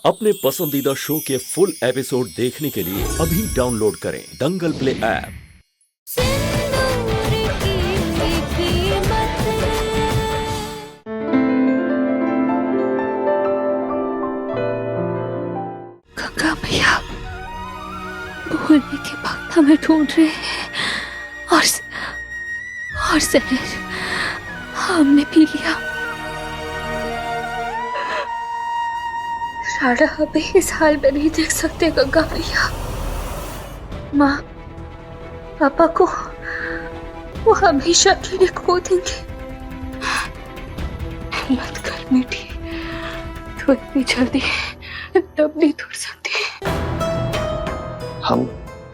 अपने पसंदीदा शो के फुल एपिसोड देखने के लिए अभी डाउनलोड करें दंगल प्ले ऐप। गंगा भैया भूलने के वक्त हमें ढूंढ रहे हैं और जहर हमने पी लिया। राणा हमें इस हाल में नहीं देख सकते गंगा भैया। माँ पापा को वो हमेशा के लिए खो देंगे। मत कर मीठी, तो इतनी जल्दी तब नहीं तोड़ सकती। हम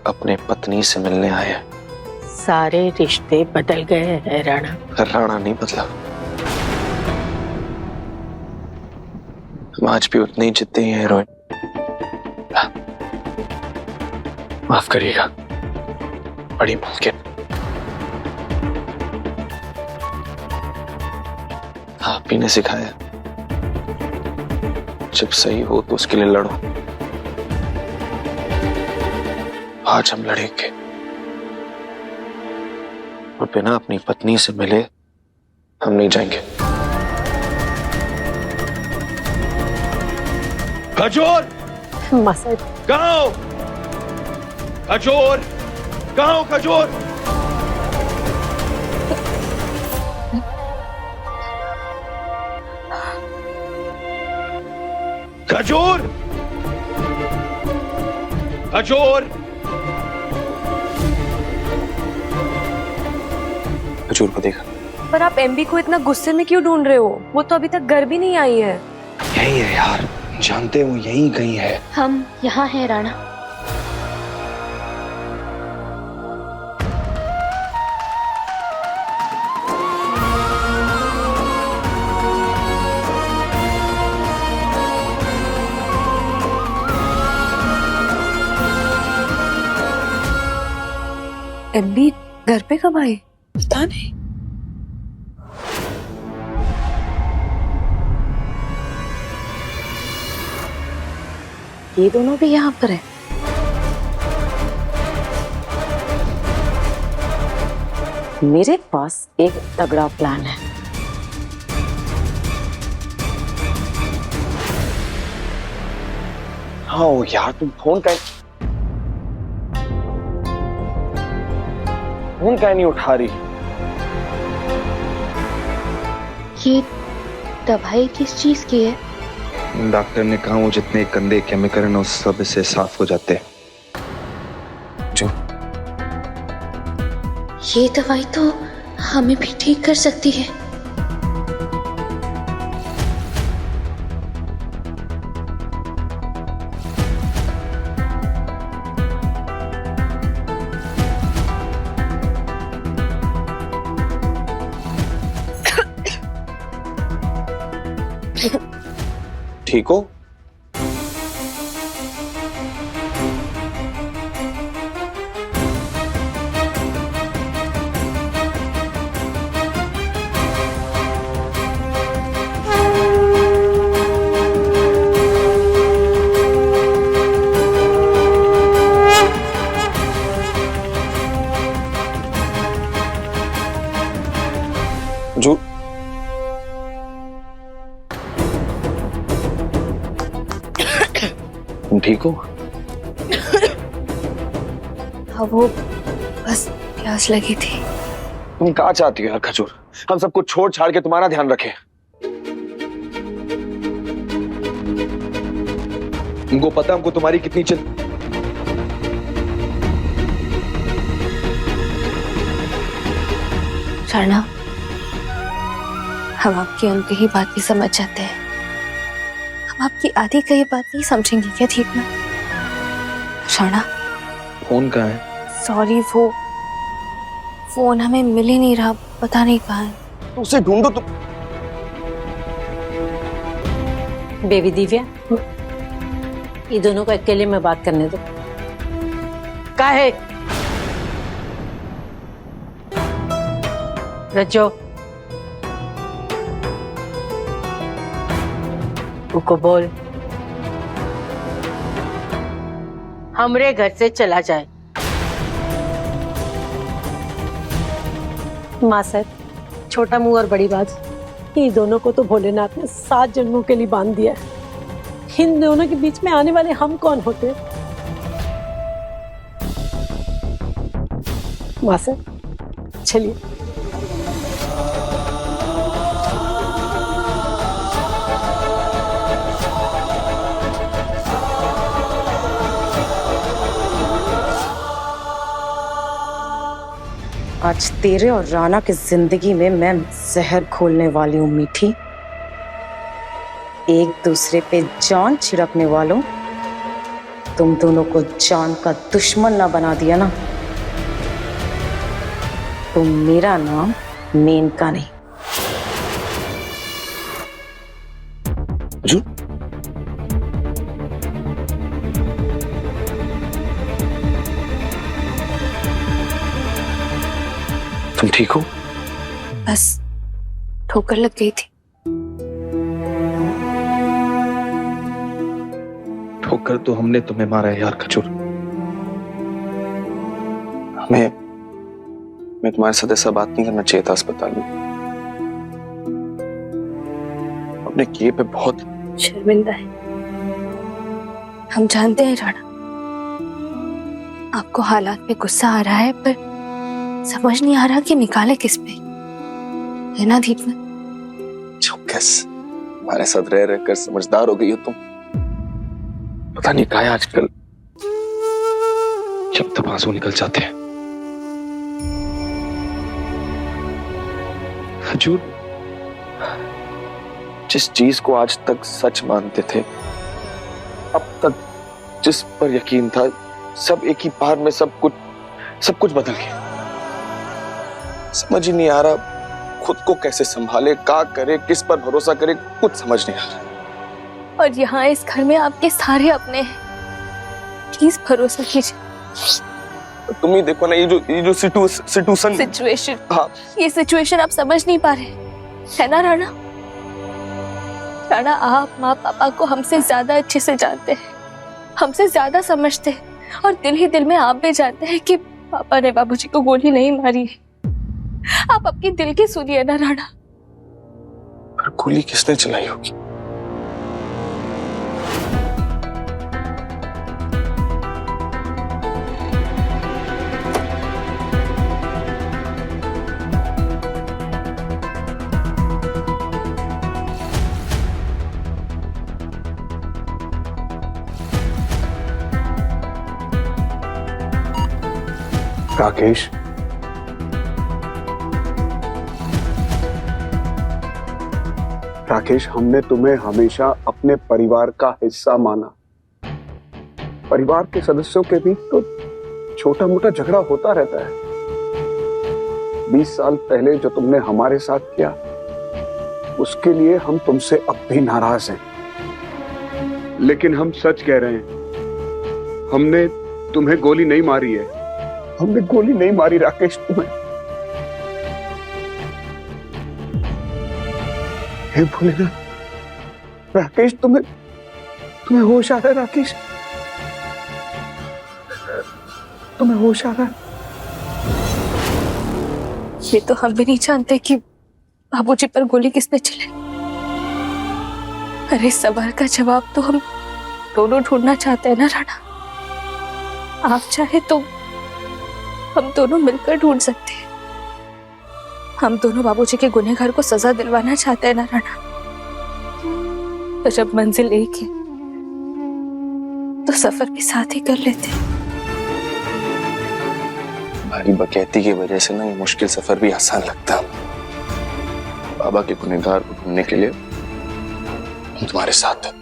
अपने पत्नी से मिलने आए हैं। सारे रिश्ते बदल गए हैं राणा। राणा नहीं बदला, हम आज भी उतने ही जिद्दी हैं हीरोइन। माफ करिएगा बड़ी मुमकिन। आप ही ने सिखाया जब सही हो तो उसके लिए लड़ो। आज हम लड़ेंगे और बिना अपनी पत्नी से मिले हम नहीं जाएंगे। खजूर मसद कहाँ हो? खजूर कहाँ हो? खजूर खजूर खजूर खजूर को देखा? पर आप एमबी को इतना गुस्से में क्यों ढूंढ रहे हो? वो तो अभी तक घर भी नहीं आई है। यही है यार, जानते हो यही कहीं है। हम यहाँ हैं राणा। एमबी घर पे कब आई? पता नहीं। ये दोनों भी यहाँ पर है। मेरे पास एक तगड़ा प्लान है। हाँ यार, तुम फोन का नहीं उठा रही? ये दवाई किस चीज की है? डॉक्टर ने कहा वो जितने गंदे केमिकल हैं उस सब से साफ हो जाते हैं। जो ये दवाई तो हमें भी ठीक कर सकती है। ठीक हो? जो तुम ठीक हो? हाँ, वो बस प्यास लगी थी। तुम कहाँ चाहती हो यार खजूर? हम सब कुछ छोड़ छाड़ के तुम्हारा ध्यान रखें। तुमको पता हमको तुम्हारी कितनी राणा, हम आपकी उनकी ही बात भी समझ जाते हैं। हम आपकी आधी कही बात नहीं समझेंगे क्या? ठीक ना राणा? फोन कहाँ है? सॉरी, वो फोन हमें मिल ही नहीं रहा, पता नहीं कहाँ है। तो उसे ढूंढो तुम। बेबी दिव्या, ये दोनों को अकेले में बात करने दो। काहे? रजो, उको बोल हमरे घर से चला जाए। माँ साहब, छोटा मुंह और बड़ी बात, ये दोनों को तो भोलेनाथ ने 7 जन्मों के लिए बांध दिया है। इन दोनों के बीच में आने वाले हम कौन होते? माँ साहब चलिए। आज तेरे और राना की जिंदगी में मैं जहर घोलने वाली हूँ मीठी। एक दूसरे पे जान छिड़कने वालों, तुम दोनों को जान का दुश्मन ना बना दिया ना, तो मेरा नाम मेनका नहीं। जो तुम ठीक हो? बस ठोकर लग गई थी। ठोकर तो हमने तुम्हें मारा है यार खजूर। मैं तुम्हारे साथ ऐसा बात नहीं करना चाहिए था अस्पताल में। अपने किए पे बहुत शर्मिंदा है। हम जानते हैं राणा, आपको हालात पे गुस्सा आ रहा है, पर समझ नहीं आ रहा कि निकाले किस पे, है ना दीपक? चौकस, हमारे साथ रह रहकर समझदार हो गई हो तुम। पता नहीं क्या है आजकल, जब तक आंसू निकल जाते हैं। हजूर, जिस चीज को आज तक सच मानते थे, अब तक जिस पर यकीन था, सब एक ही बार में सब कुछ बदल गया। समझ ही नहीं आ रहा खुद को कैसे संभाले, क्या करे, किस पर भरोसा करे, कुछ समझ नहीं आ रहा। और यहाँ इस घर में आपके सारे अपने हैं, प्लीज भरोसा कीजिए। तुम ही देखो ना, ये जो सिचुएशन। हाँ, ये सिचुएशन आप समझ नहीं पा रहे, है ना राणा? राणा, आप माँ पापा को हमसे ज्यादा अच्छे से जानते हैं, हमसे ज्यादा समझते हैं, और दिल ही दिल में आप भी जानते हैं कि पापा ने बाबूजी को गोली नहीं मारी है। आप अपने दिल की सुनिए ना राणा। पर गोली किसने चलाई होगी? राकेश, राकेश, हमने तुम्हें हमेशा अपने परिवार का हिस्सा माना। परिवार के सदस्यों के बीच तो छोटा मोटा झगड़ा होता रहता है। 20 साल पहले जो तुमने हमारे साथ किया, उसके लिए हम तुमसे अब भी नाराज हैं। लेकिन हम सच कह रहे हैं, हमने तुम्हें गोली नहीं मारी है। हमने गोली नहीं मारी राकेश तुम्हें। हे भोलेनाथ, राकेश तुम्हें होश आ रहा है? राकेश, तुम्हें होश आ रहा है? ये तो हम भी नहीं जानते कि बाबूजी पर गोली किसने चलाई। अरे इस सवाल का जवाब तो हम दोनों ढूंढना चाहते हैं ना राणा। आप चाहे तो हम दोनों मिलकर ढूंढ सकते हैं। हम दोनों बाबूजी के गुनहगार को सजा दिलवाना चाहते हैं ना राणा। तो जब मंजिल एक है तो सफर भी साथ ही कर लेते हैं। हमारी बकैती की वजह से ना ये मुश्किल सफर भी आसान लगता है। बाबा के गुनहगार को ढूंढने के लिए हम तुम्हारे साथ हैं।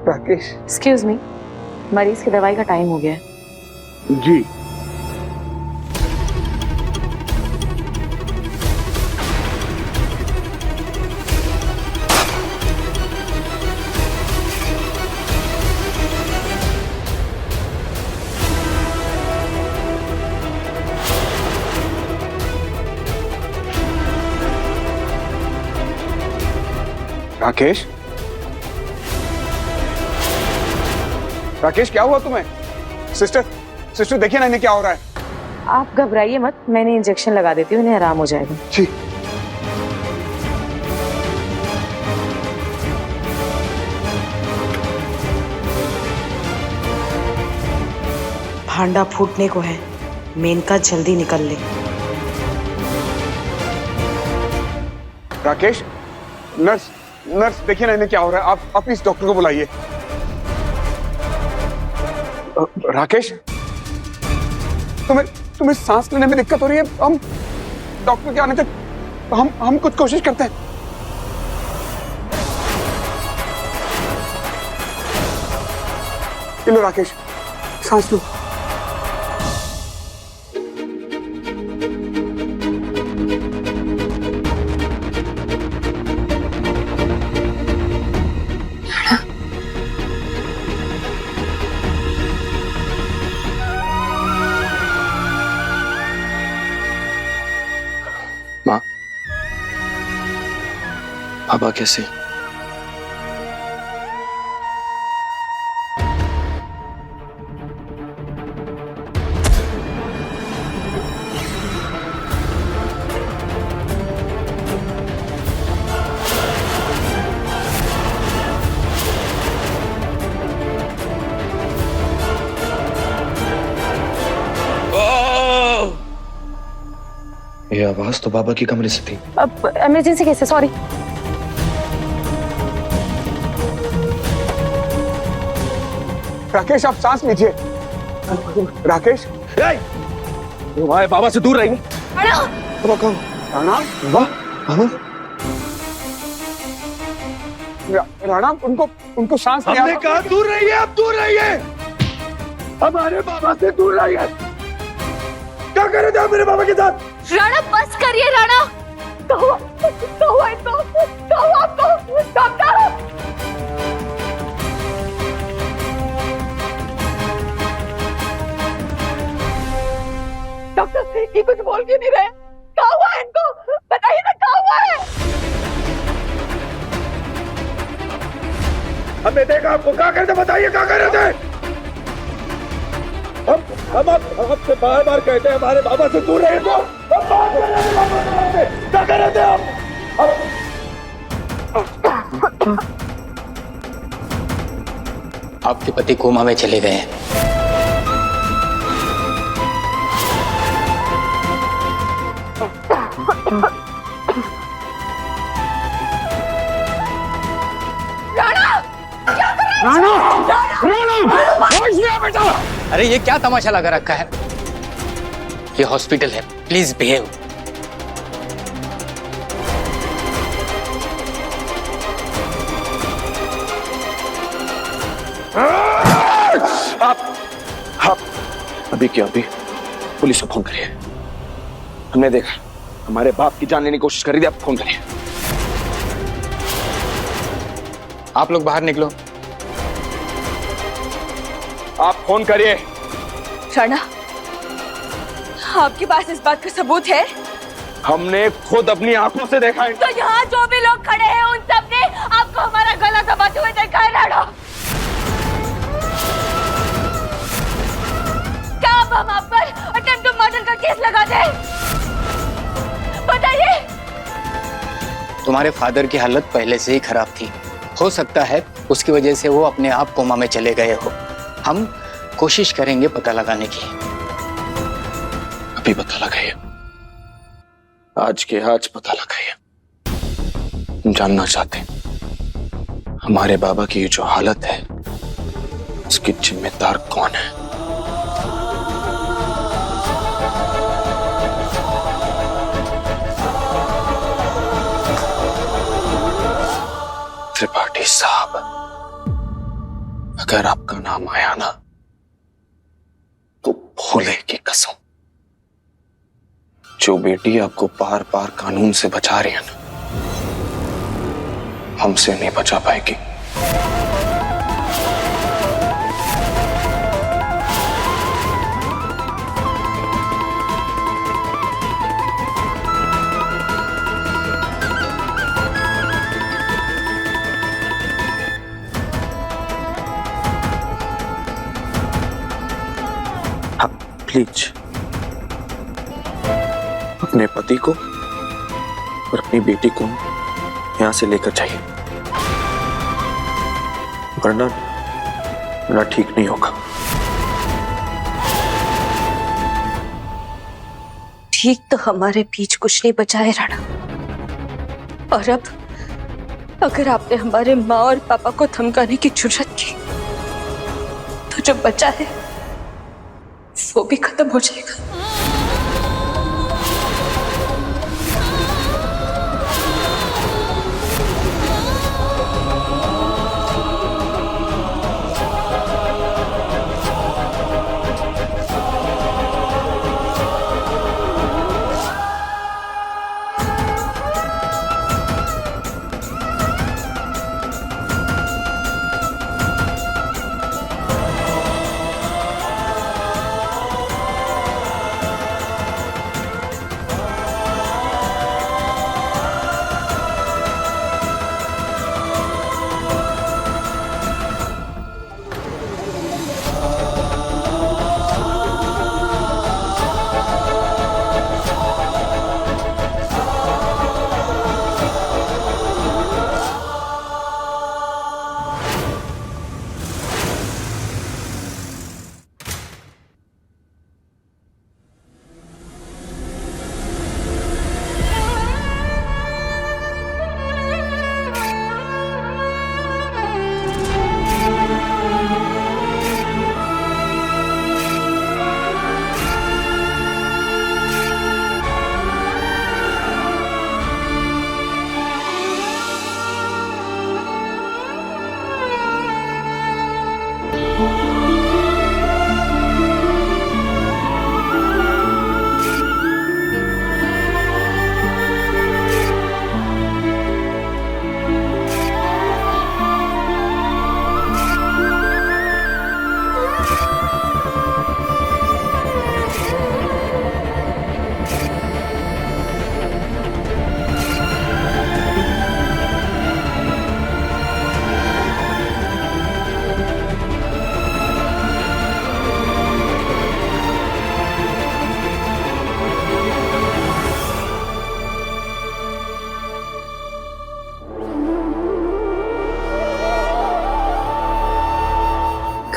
राकेश, एक्सक्यूज मी, मरीज की दवाई का टाइम हो गया है। जी। राकेश, राकेश क्या हुआ तुम्हें? सिस्टर, सिस्टर देखिए ना इन्हें क्या हो रहा है। आप घबराइए मत, मैंने इंजेक्शन लगा देती हूँ, इन्हें आराम हो जाएगा। जी। भांडा फूटने को है, मेनका जल्दी निकल ले। राकेश, नर्स, नर्स देखिए ना इन्हें क्या हो रहा है। आप इस डॉक्टर को बुलाइए। राकेश, तुम्हें सांस लेने में दिक्कत हो रही है। हम डॉक्टर के आने तक हम कुछ कोशिश करते हैं। लो राकेश, सांस लो। माँ, पापा कैसे? ये आवाज तो बाबा की कमरे से थी। अब इमरजेंसी केस है, सॉरी। राकेश आप सांस लीजिए। राकेश, तुम्हारे बाबा से दूर रहिए। राणा, राणा उनको सांस हमने कहा दूर रहिए, अब दूर रहिए। हमारे बाबा से दूर रहिए। क्या कर रहे थे आप मेरे बाबा के साथ? राणा बस करिए राणा। डॉक्टर ये कुछ बोल क्यों नहीं रहे? क्या हुआ है इनको? बताइए ना क्या हुआ है? हमने देखा आपको। क्या कर रहे थे? बताइए क्या कर रहे थे? हम आपसे बार बार कहते हैं हमारे बाबा से दूर रहिए। क्या कर रहे थे आप? आपके पति कोमा में चले गए हैं। अरे ये क्या तमाशा लगा रखा है? ये हॉस्पिटल है, प्लीज बिहेव। आप अभी क्या, अभी पुलिस को फोन करिए। हमने देखा हमारे बाप की जान लेने की कोशिश कर रही थी। आप फोन करिए। आप लोग बाहर निकलो। आप फोन करिए। राणा, आपके पास इस बात का सबूत है? हमने खुद अपनी आंखों से देखा है। तो यहाँ जो भी लोग खड़े हैं उन सब ने आपको हमारा गला दबाते हुए देखा है राणा। क्या अब हम आप पर अटेम्प्ट टू मर्डर का केस लगा दें? बताइए। तुम्हारे फादर की हालत पहले से ही खराब थी, हो सकता है उसकी वजह से वो अपने आप कोमा में चले गए हो। हम कोशिश करेंगे पता लगाने की। अभी पता लगाइए, आज के आज पता लगाइए। हम जानना चाहते हैं हमारे बाबा की ये जो हालत है इसकी जिम्मेदार कौन है। त्रिपाठी साहब, अगर आपका नाम आया ना तो भोले की कसम, जो बेटी आपको बार बार कानून से बचा रही है ना, हमसे नहीं बचा पाएगी। प्लीज अपने पति को और अपनी बेटी को यहां से लेकर जाइए, वरना ठीक नहीं होगा। ठीक तो हमारे बीच कुछ नहीं बचा है राणा। और अब अगर आपने हमारे माँ और पापा को धमकाने की जुर्रत की तो जो बचा है वो भी खत्म हो जाएगा।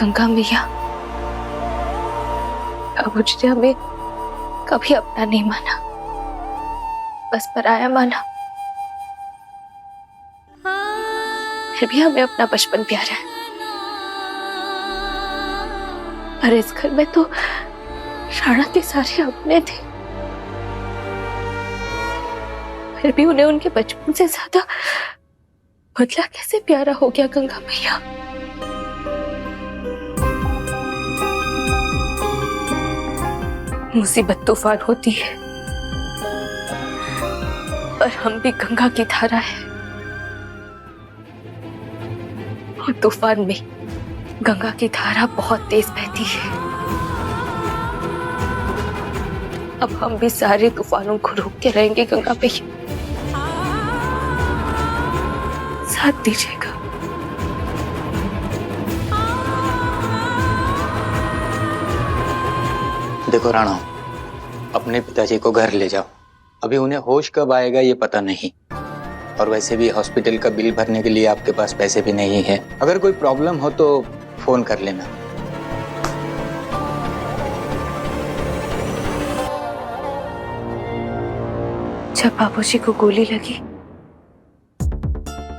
गंगा मैया, बाबूजी ने हमें कभी अपना नहीं माना, बस पराया माना। फिर भी हमें अपना बचपन प्यारा है। पर इस घर में तो राणा के सारे अपने थे, फिर भी उन्हें उनके बचपन से ज्यादा बदला कैसे प्यारा हो गया गंगा मैया? मुसीबत तूफान होती है, पर हम भी गंगा की धारा है। और तूफान में गंगा की धारा बहुत तेज बहती है। अब हम भी सारे तूफानों को रोक के रहेंगे गंगा मैया, साथ दीजिएगा। देखो राणा, अपने पिताजी को घर ले जाओ। अभी उन्हें होश कब आएगा ये पता नहीं, और वैसे भी हॉस्पिटल का बिल भरने के लिए आपके पास पैसे भी नहीं है। अगर कोई प्रॉब्लम हो तो फोन कर लेना। जब बाबूजी को गोली लगी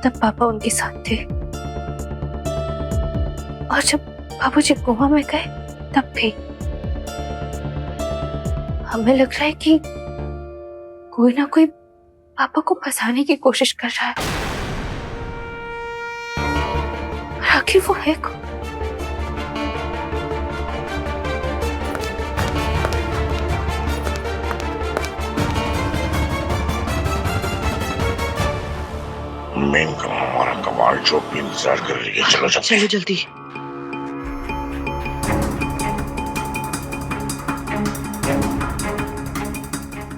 तब पापा उनके साथ थे, और जब बाबूजी कोमा में गए तब भी। हमें लग रहा है कि कोई ना कोई पापा को फंसाने की कोशिश कर रहा है। आखिर वो है कौन? मेन का हमारा कमाल चौक भी इंतजार कर रही है। चलो चलो जल्दी।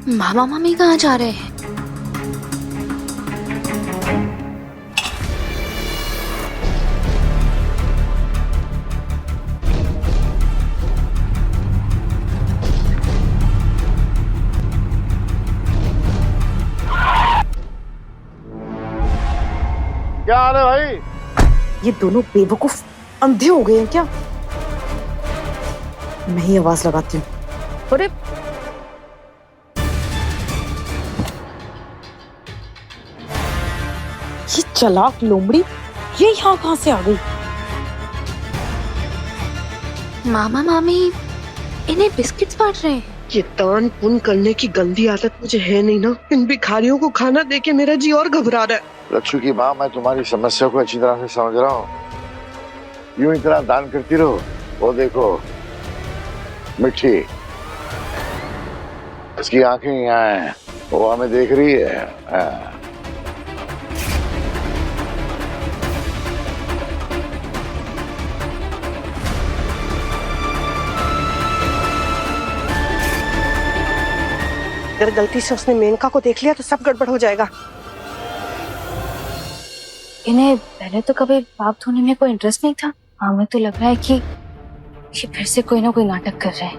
मामा मामी कहाँ जा रहे हैं? क्या हाल है भाई? ये दोनों बेवकूफ अंधे हो गए हैं क्या? मैं ही आवाज लगाती हूँ। अरे ये चालाक लोमड़ी ये यहाँ कहाँ से आ गई? मामा मामी इन्हें बिस्किट्स बांट रहे हैं। ये दान पुण्य करने की गंदी आदत मुझे है नहीं ना। इन भिखारियों को खाना देके मेरा जी और घबरा रहा है। लच्छू की माँ, मैं तुम्हारी समस्या को अच्छी तरह से समझ रहा हूँ। यूं इतना दान करती रहो। वो देखो मिट्टी, इसकी आंखें यहाँ हैं, वो हमें देख रही है। हाँ। अगर गलती से उसने मेनका को देख लिया तो सब गड़बड़ हो जाएगा। इन्हें पहले तो कभी बाप धोने में कोई इंटरेस्ट नहीं था। हमें तो लग रहा है कि ये फिर से कोई ना कोई नाटक कर रहे हैं।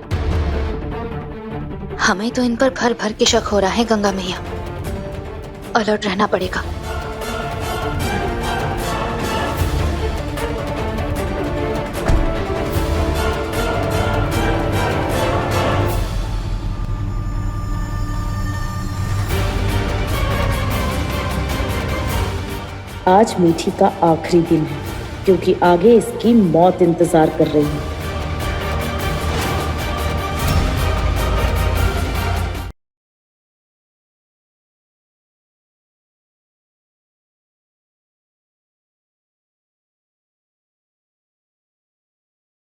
हमें तो इन पर भर भर के शक हो रहा है गंगा मैया। अलर्ट रहना पड़ेगा। आज मीठी का आखिरी दिन है क्योंकि आगे इसकी मौत इंतजार कर रही है।